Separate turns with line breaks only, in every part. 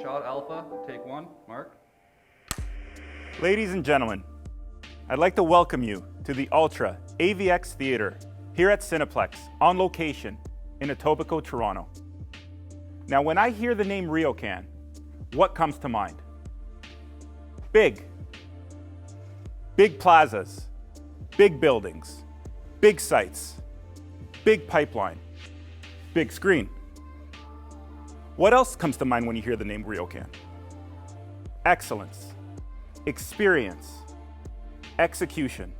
Shot Alpha, take one. Mark.
Ladies and gentlemen, I'd like to welcome you to the Ultra AVX Theatre here at Cineplex on location in Etobicoke, Toronto. Now, when I hear the name Riocan, what comes to mind? Big. Big plazas, big buildings, big sites, big pipeline, big screen. What else comes to mind when you hear the name Riocan? Excellence, experience, execution.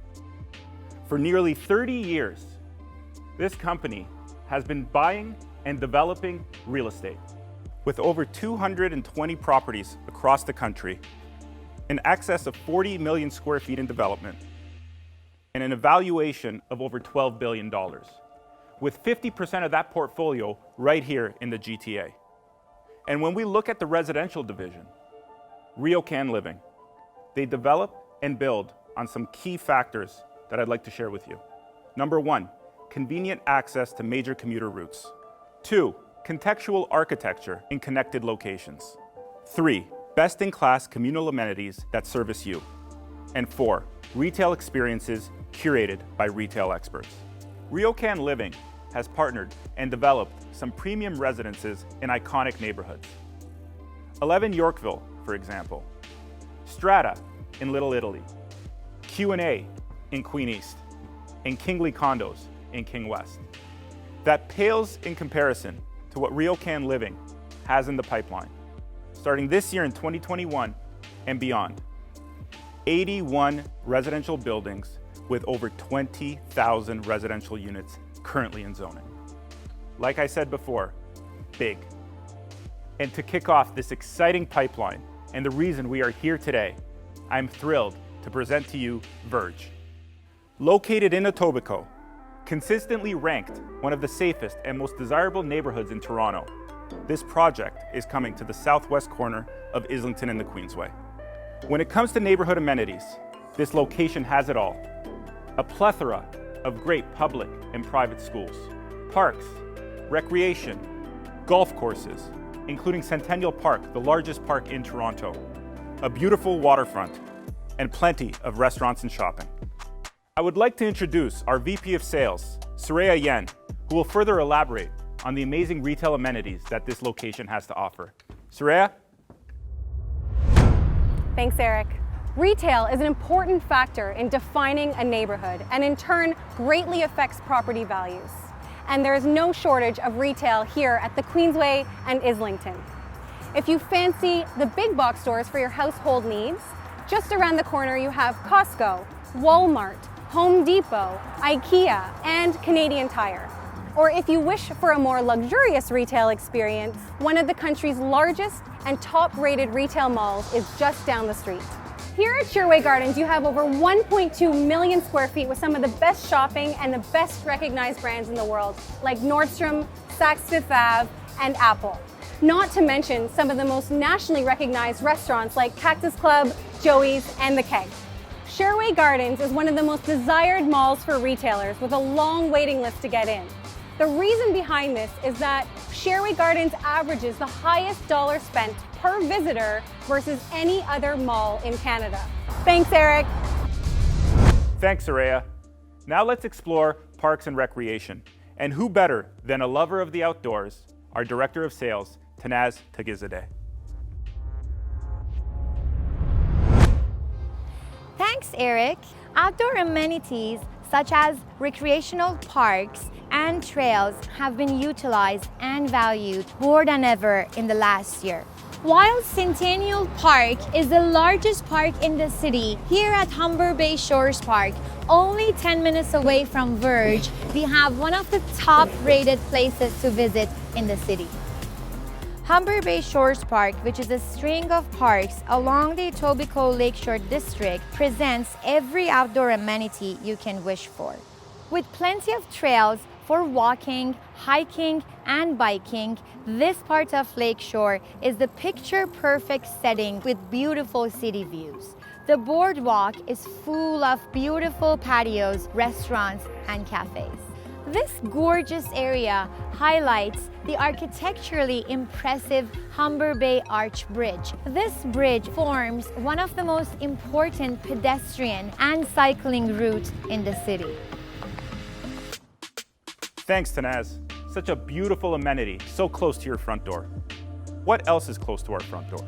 For nearly 30 years, this company has been buying and developing real estate. With over 220 properties across the country, in excess of 40 million square feet in development, and an evaluation of over $12 billion, with 50% of that portfolio right here in the GTA. And when we look at the residential division, Riocan Living, they develop and build on some key factors that I'd like to share with you. Number one, convenient access to major commuter routes. Two, contextual architecture in connected locations. Three, best-in-class communal amenities that service you. And four, retail experiences curated by retail experts. Riocan Living has partnered and developed some premium residences in iconic neighborhoods. 11 Yorkville, for example. Strata in Little Italy. Q&A in Queen East. And Kingly Condos in King West. That pales in comparison to what Riocan Living has in the pipeline, starting this year in 2021 and beyond. 81 residential buildings with over 20,000 residential units currently in zoning. Like I said before, big. And to kick off this exciting pipeline and the reason we are here today, I'm thrilled to present to you Verge. Located in Etobicoke, consistently ranked one of the safest and most desirable neighborhoods in Toronto, this project is coming to the southwest corner of Islington and the Queensway. When it comes to neighborhood amenities, this location has it all. A plethora of great public and private schools, parks, recreation, golf courses, including Centennial Park, the largest park in Toronto, a beautiful waterfront, and plenty of restaurants and shopping. I would like to introduce our VP of Sales, Sherway Gardens, who will further elaborate on the amazing retail amenities that this location has to offer. Sherway?
Thanks, Eric. Retail is an important factor in defining a neighborhood and in turn greatly affects property values. And there is no shortage of retail here at the Queensway and Islington. If you fancy the big box stores for your household needs, just around the corner you have Costco, Walmart, Home Depot, IKEA, and Canadian Tire. Or if you wish for a more luxurious retail experience, one of the country's largest and top-rated retail malls is just down the street. Here at Sherway Gardens, you have over 1.2 million square feet with some of the best shopping and the best recognized brands in the world, like Nordstrom, Saks Fifth Ave, and Apple. Not to mention some of the most nationally recognized restaurants like Cactus Club, Joey's, and The Keg. Sherway Gardens is one of the most desired malls for retailers with a long waiting list to get in. The reason behind this is that Sherway Gardens averages the highest dollar spent per visitor versus any other mall in Canada. Thanks, Eric.
Thanks, Araya. Now let's explore parks and recreation. And who better than a lover of the outdoors, our Director of Sales, Tanaz Tagizadeh.
Thanks, Eric. Outdoor amenities such as recreational parks and trails have been utilized and valued more than ever in the last year. While Centennial Park is the largest park in the city, here at Humber Bay Shores Park, only 10 minutes away from Verge, we have one of the top-rated places to visit in the city. Humber Bay Shores Park, which is a string of parks along the Etobicoke Lakeshore District, presents every outdoor amenity you can wish for. With plenty of trails for walking, hiking, and biking, this part of Lakeshore is the picture-perfect setting with beautiful city views. The boardwalk is full of beautiful patios, restaurants, and cafes. This gorgeous area highlights the architecturally impressive Humber Bay Arch Bridge. This bridge forms one of the most important pedestrian and cycling routes in the city.
Thanks, Tanaz. Such a beautiful amenity, so close to your front door. What else is close to our front door?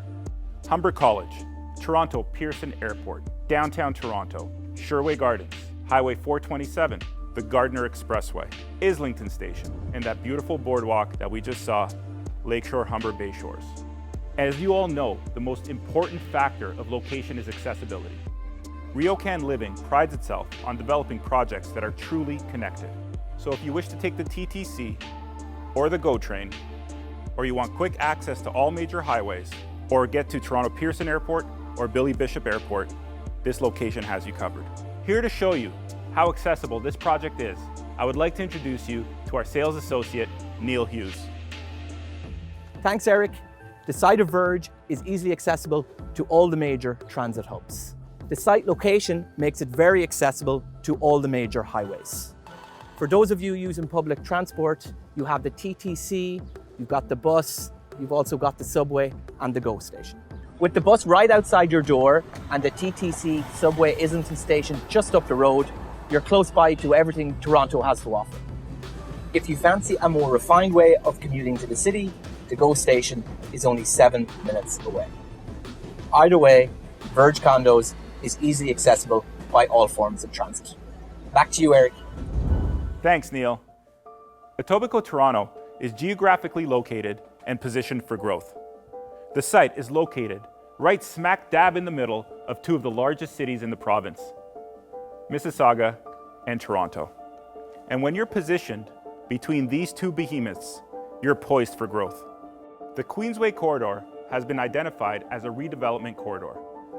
Humber College, Toronto Pearson Airport, downtown Toronto, Sherway Gardens, Highway 427, the Gardiner Expressway, Islington Station, and that beautiful boardwalk that we just saw, Lakeshore Humber Bay Shores. As you all know, the most important factor of location is accessibility. Riocan Living prides itself on developing projects that are truly connected. So if you wish to take the TTC or the GO train, or you want quick access to all major highways, or get to Toronto Pearson Airport or Billy Bishop Airport, this location has you covered. Here to show you how accessible this project is, I would like to introduce you to our sales associate, Neil Hughes.
Thanks, Eric. The site of Verge is easily accessible to all the major transit hubs. The site location makes it very accessible to all the major highways. For those of you using public transport, you have the TTC, you've got the bus, you've also got the subway and the GO station. With the bus right outside your door and the TTC subway Islington Station just up the road, you're close by to everything Toronto has to offer. If you fancy a more refined way of commuting to the city, the GO station is only 7 minutes away. Either way, Verge Condos is easily accessible by all forms of transit. Back to you, Eric.
Thanks, Neil. Etobicoke, Toronto is geographically located and positioned for growth. The site is located right smack dab in the middle of two of the largest cities in the province, Mississauga and Toronto. And when you're positioned between these two behemoths, you're poised for growth. The Queensway corridor has been identified as a redevelopment corridor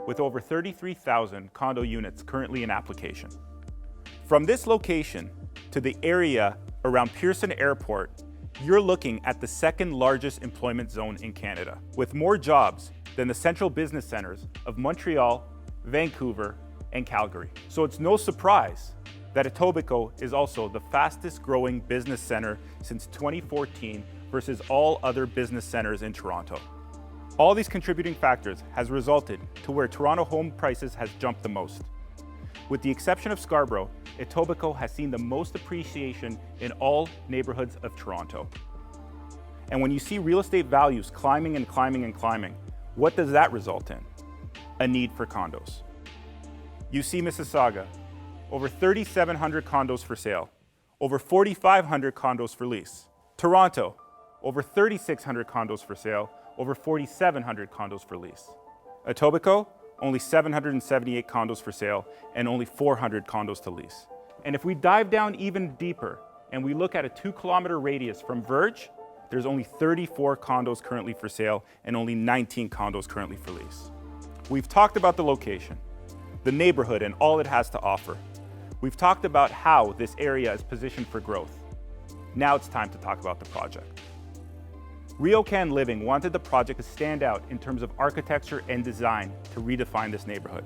with over 33,000 condo units currently in application. From this location to the area around Pearson Airport, you're looking at the second largest employment zone in Canada, with more jobs than the central business centers of Montreal, Vancouver, and Calgary. So it's no surprise that Etobicoke is also the fastest growing business center since 2014 versus all other business centers in Toronto. All these contributing factors has resulted to where Toronto home prices has jumped the most. With the exception of Scarborough, Etobicoke has seen the most appreciation in all neighborhoods of Toronto. And when you see real estate values climbing and climbing and climbing, what does that result in? A need for condos. You see Mississauga, over 3,700 condos for sale, over 4,500 condos for lease. Toronto, over 3,600 condos for sale, over 4,700 condos for lease. Etobicoke, only 778 condos for sale and only 400 condos to lease. And if we dive down even deeper and we look at a 2-kilometer radius from Verge, there's only 34 condos currently for sale and only 19 condos currently for lease. We've talked about the location, the neighborhood and all it has to offer. We've talked about how this area is positioned for growth. Now it's time to talk about the project. Riocan Living wanted the project to stand out in terms of architecture and design to redefine this neighborhood.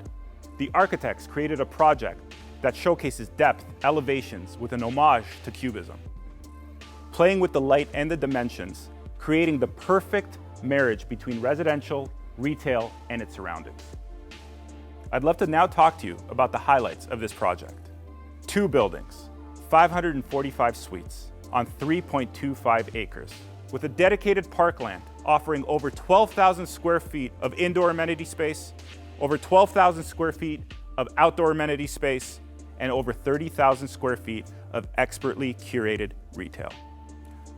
The architects created a project that showcases depth, elevations with an homage to Cubism. Playing with the light and the dimensions, creating the perfect marriage between residential, retail, and its surroundings. I'd love to now talk to you about the highlights of this project. 2 buildings, 545 suites on 3.25 acres, with a dedicated parkland offering over 12,000 square feet of indoor amenity space, over 12,000 square feet of outdoor amenity space, and over 30,000 square feet of expertly curated retail.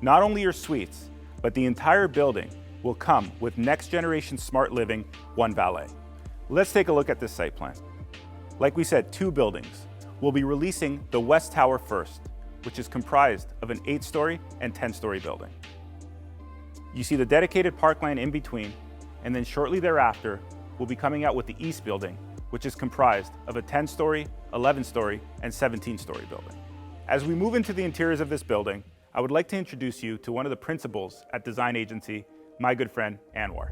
Not only your suites, but the entire building will come with next generation smart living, one valet. Let's take a look at this site plan. Like we said, 2 buildings. We'll be releasing the West Tower first, which is comprised of an 8-story and 10-story building. You see the dedicated parkland in between, and then shortly thereafter, we'll be coming out with the East building, which is comprised of a 10-story, 11-story, and 17-story building. As we move into the interiors of this building, I would like to introduce you to one of the principals at design agency, my good friend, Anwar.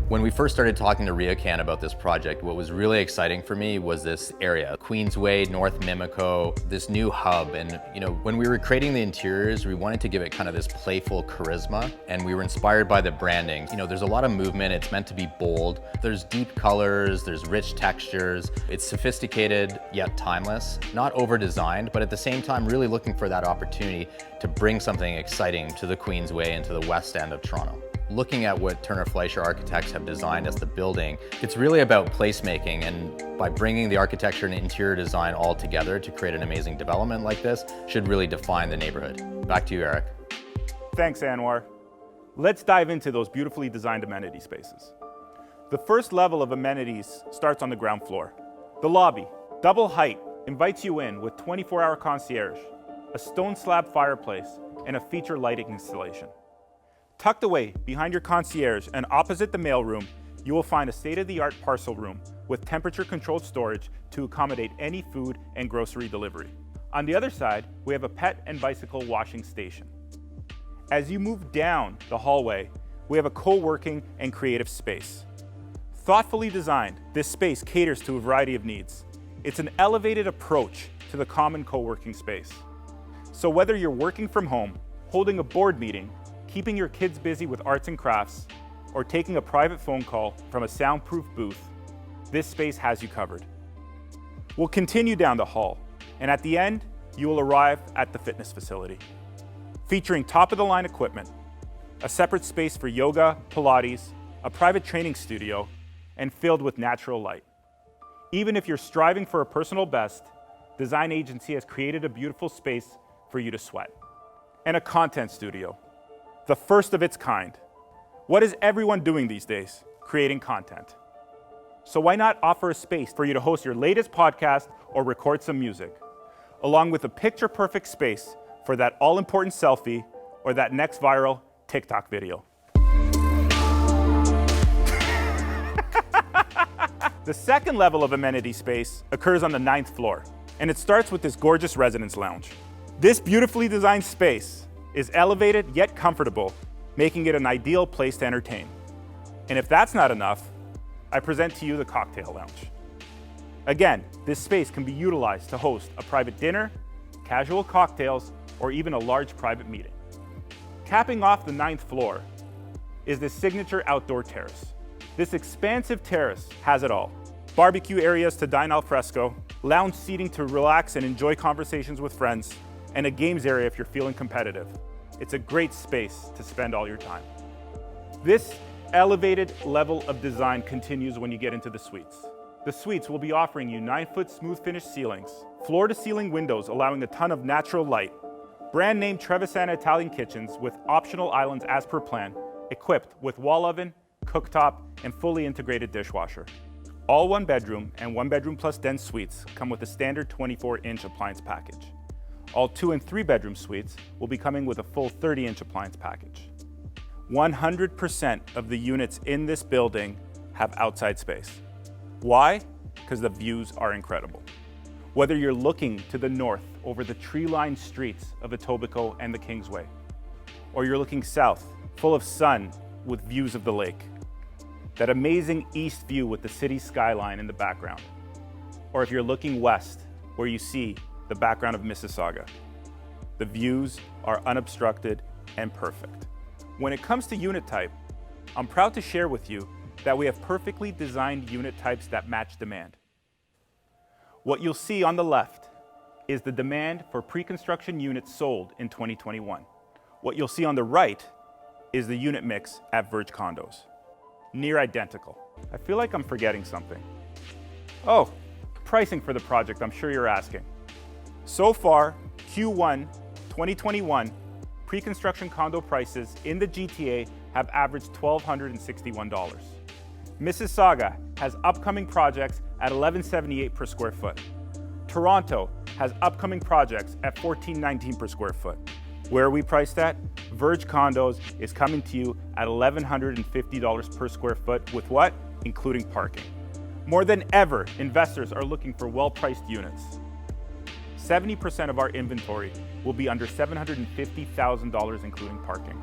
When we first started talking to Riocan about this project, what was really exciting for me was this area, Queensway, North Mimico, this new hub. And when we were creating the interiors, we wanted to give it kind of this playful charisma, and we were inspired by the branding. There's a lot of movement, it's meant to be bold. There's deep colors, there's rich textures. It's sophisticated yet timeless, not over-designed, but at the same time really looking for that opportunity to bring something exciting to the Queensway and to the west end of Toronto. Looking at what Turner Fleischer architects have designed as the building, it's really about placemaking, and by bringing the architecture and interior design all together to create an amazing development like this should really define the neighborhood. Back to you, Eric.
Thanks, Anwar. Let's dive into those beautifully designed amenity spaces. The first level of amenities starts on the ground floor. The lobby, double height, invites you in with 24-hour concierge, a stone slab fireplace, and a feature lighting installation. Tucked away behind your concierge and opposite the mailroom, you will find a state-of-the-art parcel room with temperature-controlled storage to accommodate any food and grocery delivery. On the other side, we have a pet and bicycle washing station. As you move down the hallway, we have a co-working and creative space. Thoughtfully designed, this space caters to a variety of needs. It's an elevated approach to the common co-working space. So whether you're working from home, holding a board meeting, keeping your kids busy with arts and crafts, or taking a private phone call from a soundproof booth, this space has you covered. We'll continue down the hall, and at the end, you will arrive at the fitness facility. Featuring top-of-the-line equipment, a separate space for yoga, Pilates, a private training studio, and filled with natural light. Even if you're striving for a personal best, Design Agency has created a beautiful space for you to sweat. And a content studio, the first of its kind. What is everyone doing these days? Creating content. So why not offer a space for you to host your latest podcast or record some music, along with a picture-perfect space for that all-important selfie or that next viral TikTok video. The second level of amenity space occurs on the 9th floor, and it starts with this gorgeous residence lounge. This beautifully designed space is elevated yet comfortable, making it an ideal place to entertain. And if that's not enough, I present to you the cocktail lounge. Again, this space can be utilized to host a private dinner, casual cocktails, or even a large private meeting. Capping off the 9th floor is this signature outdoor terrace. This expansive terrace has it all. Barbecue areas to dine al fresco, lounge seating to relax and enjoy conversations with friends, and a games area if you're feeling competitive. It's a great space to spend all your time. This elevated level of design continues when you get into the suites. The suites will be offering you 9-foot smooth finish ceilings, floor-to-ceiling windows allowing a ton of natural light, brand name Trevisan Italian kitchens with optional islands as per plan, equipped with wall oven, cooktop, and fully integrated dishwasher. All 1-bedroom and 1-bedroom plus den suites come with a standard 24-inch appliance package. All 2- and 3-bedroom suites will be coming with a full 30-inch appliance package. 100% of the units in this building have outside space. Why? Because the views are incredible. Whether you're looking to the north over the tree-lined streets of Etobicoke and the Kingsway, or you're looking south, full of sun with views of the lake, that amazing east view with the city skyline in the background, or if you're looking west, where you see the background of Mississauga. The views are unobstructed and perfect. When it comes to unit type, I'm proud to share with you that we have perfectly designed unit types that match demand. What you'll see on the left is the demand for pre-construction units sold in 2021. What you'll see on the right is the unit mix at Verge condos. Near identical. I feel like I'm forgetting something. Oh, pricing for the project, I'm sure you're asking. So far, Q1 2021, pre-construction condo prices in the GTA have averaged $1,261. Mississauga has upcoming projects at $1,178 per square foot. Toronto has upcoming projects at $1,419 per square foot. Where are we priced at? Verge condos is coming to you at $1,150 per square foot with what? Including parking. More than ever, investors are looking for well-priced units. 70% of our inventory will be under $750,000 including parking.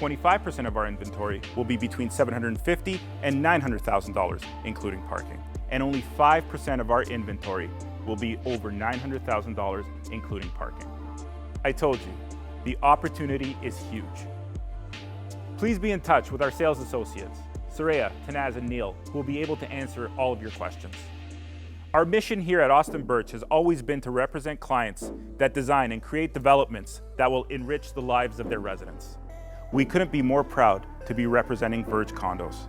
25% of our inventory will be between $750,000 and $900,000, including parking. And only 5% of our inventory will be over $900,000, including parking. I told you, the opportunity is huge. Please be in touch with our sales associates, Saraya, Tanaz, and Neil, who will be able to answer all of your questions. Our mission here at Austin Birch has always been to represent clients that design and create developments that will enrich the lives of their residents. We couldn't be more proud to be representing Verge Condos.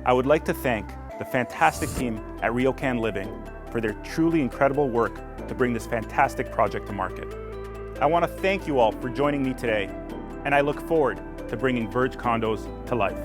I would like to thank the fantastic team at Riocan Living for their truly incredible work to bring this fantastic project to market. I want to thank you all for joining me today, and I look forward to bringing Verge Condos to life.